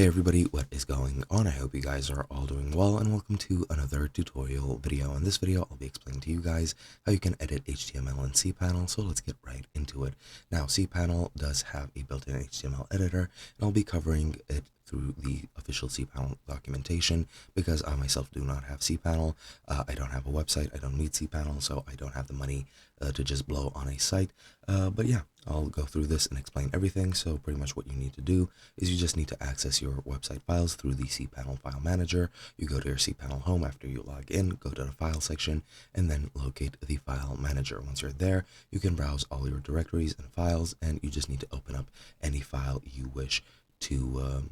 Hey everybody, what is going on? I hope you guys are all doing well, and welcome to another tutorial video. In this video, I'll be explaining to you guys how you can edit HTML in cPanel, so let's get right into it. Now, cPanel does have a built-in HTML editor, and I'll be covering it through the official cPanel documentation because I myself do not have cPanel. I don't have a website, I don't need cPanel, so I don't have the money to just blow on a site. But yeah, I'll go through this and explain everything. So pretty much what you need to do is you just need to access your website files through the cPanel file manager. You go to your cPanel home after you log in, go to the file section, and then locate the file manager. Once you're there, you can browse all your directories and files, and you just need to open up any file you wish to,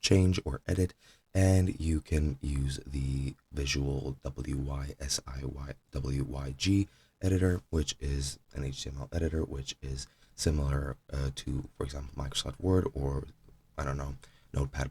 change or edit. And you can use the visual WYSIWYG editor, which is an HTML editor, which is similar to, for example, Microsoft Word, or I don't know, Notepad++,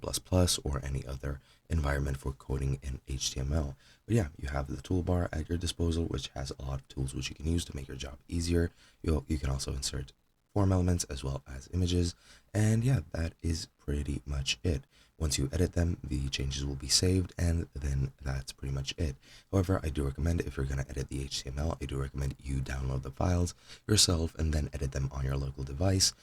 or any other environment for coding in HTML. But yeah, you have the toolbar at your disposal, which has a lot of tools which you can use to make your job easier. You can also insert form elements as well as images, and yeah, that is pretty much it. Once you edit them, the changes will be saved, and then that's pretty much it. However, I do recommend, if you're going to edit the HTML, I do recommend you download the files yourself and then edit them on your local device,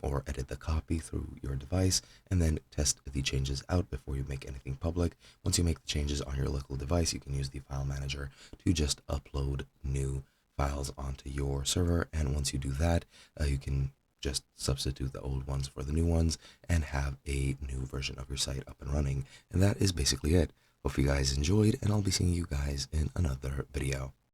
or edit the copy through your device, and then test the changes out before you make anything public. Once you make the changes on your local device, you can use the file manager to just upload new files onto your server, and once you do that, you can just substitute the old ones for the new ones and have a new version of your site up and running. And that is basically it. Hope you guys enjoyed, and I'll be seeing you guys in another video.